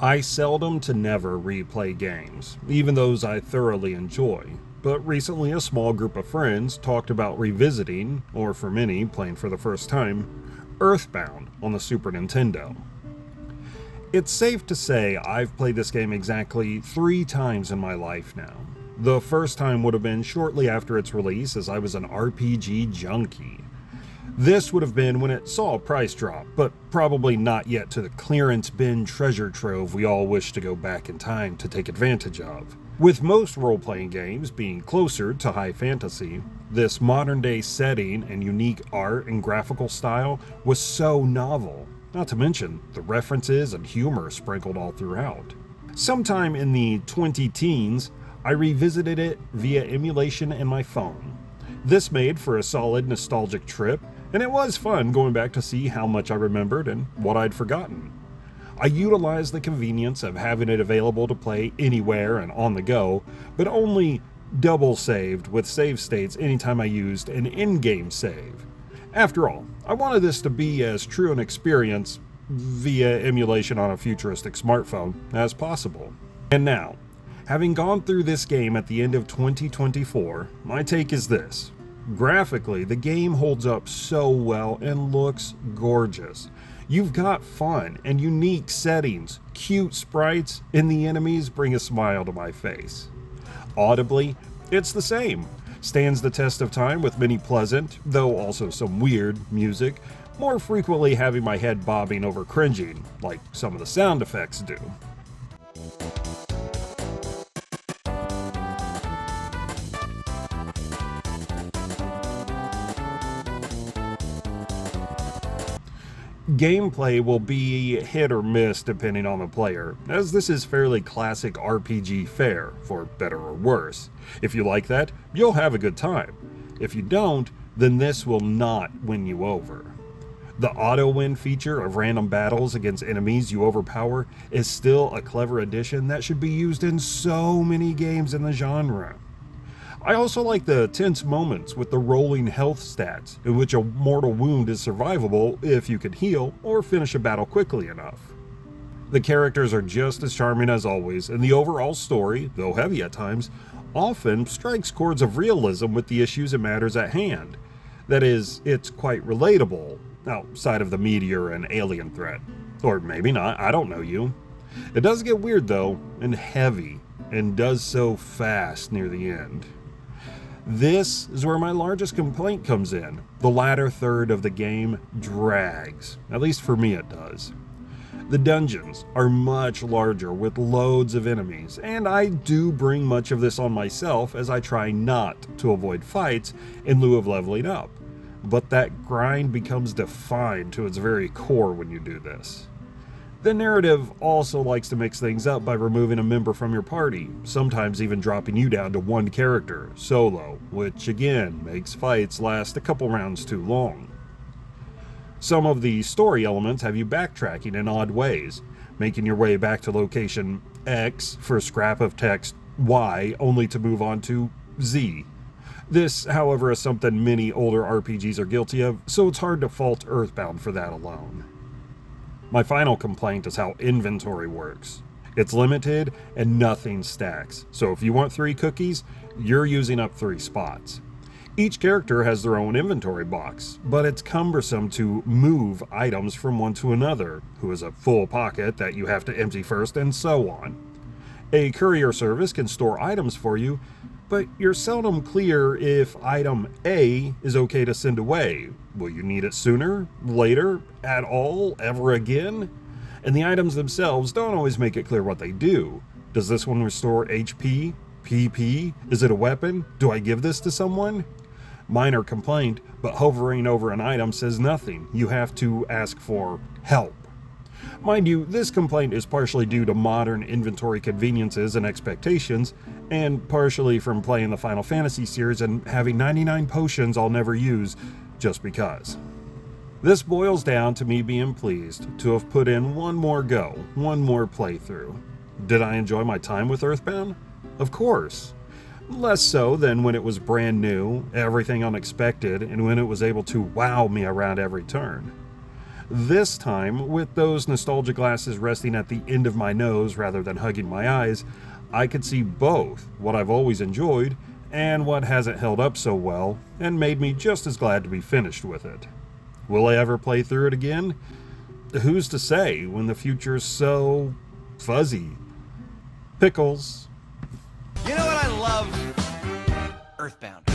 I seldom to never replay games, even those I thoroughly enjoy, but recently a small group of friends talked about revisiting, or for many, playing for the first time, Earthbound on the Super Nintendo. It's safe to say I've played this game exactly 3 times in my life now. The first time would have been shortly after its release, as I was an RPG junkie. This would have been when it saw a price drop, but probably not yet to the clearance bin treasure trove we all wish to go back in time to take advantage of. With most role-playing games being closer to high fantasy, this modern-day setting and unique art and graphical style was so novel, not to mention the references and humor sprinkled all throughout. Sometime in the 20-teens, I revisited it via emulation in my phone. This made for a solid nostalgic trip, and it was fun going back to see how much I remembered and what I'd forgotten. I utilized the convenience of having it available to play anywhere and on the go, but only double saved with save states anytime I used an in-game save. After all, I wanted this to be as true an experience via emulation on a futuristic smartphone as possible. And now, having gone through this game at the end of 2024, my take is this. Graphically, the game holds up so well and looks gorgeous. You've got fun and unique settings, cute sprites, and the enemies bring a smile to my face. Audibly, it's the same. Stands the test of time with many pleasant, though also some weird, music, more frequently having my head bobbing over cringing, like some of the sound effects do. Gameplay will be hit or miss depending on the player, as this is fairly classic RPG fare, for better or worse. If you like that, you'll have a good time. If you don't, then this will not win you over. The auto-win feature of random battles against enemies you overpower is still a clever addition that should be used in so many games in the genre. I also like the tense moments with the rolling health stats, in which a mortal wound is survivable if you can heal or finish a battle quickly enough. The characters are just as charming as always, and the overall story, though heavy at times, often strikes chords of realism with the issues and matters at hand. That is, it's quite relatable, outside of the meteor and alien threat. Or maybe not, I don't know you. It does get weird though, and heavy, and does so fast near the end. This is where my largest complaint comes in. The latter third of the game drags. At least for me it does. The dungeons are much larger with loads of enemies, and I do bring much of this on myself as I try not to avoid fights in lieu of leveling up. But that grind becomes defined to its very core when you do this. The narrative also likes to mix things up by removing a member from your party, sometimes even dropping you down to one character, solo, which again makes fights last a couple rounds too long. Some of the story elements have you backtracking in odd ways, making your way back to location X for a scrap of text Y only to move on to Z. This, however, is something many older RPGs are guilty of, so it's hard to fault Earthbound for that alone. My final complaint is how inventory works. It's limited and nothing stacks, so if you want 3 cookies, you're using up 3 spots. Each character has their own inventory box, but it's cumbersome to move items from one to another, who has a full pocket that you have to empty first, and so on. A courier service can store items for you, but you're seldom clear if item A is okay to send away. Will you need it sooner, later, at all, ever again? And the items themselves don't always make it clear what they do. Does this one restore HP? PP? Is it a weapon? Do I give this to someone? Minor complaint, but hovering over an item says nothing. You have to ask for help. Mind you, this complaint is partially due to modern inventory conveniences and expectations, and partially from playing the Final Fantasy series and having 99 potions I'll never use, just because. This boils down to me being pleased to have put in one more go, one more playthrough. Did I enjoy my time with Earthbound? Of course. Less so than when it was brand new, everything unexpected, and when it was able to wow me around every turn. This time, with those nostalgia glasses resting at the end of my nose rather than hugging my eyes, I could see both what I've always enjoyed and what hasn't held up so well, and made me just as glad to be finished with it. Will I ever play through it again? Who's to say when the future's so fuzzy? Pickles. You know what I love? Earthbound.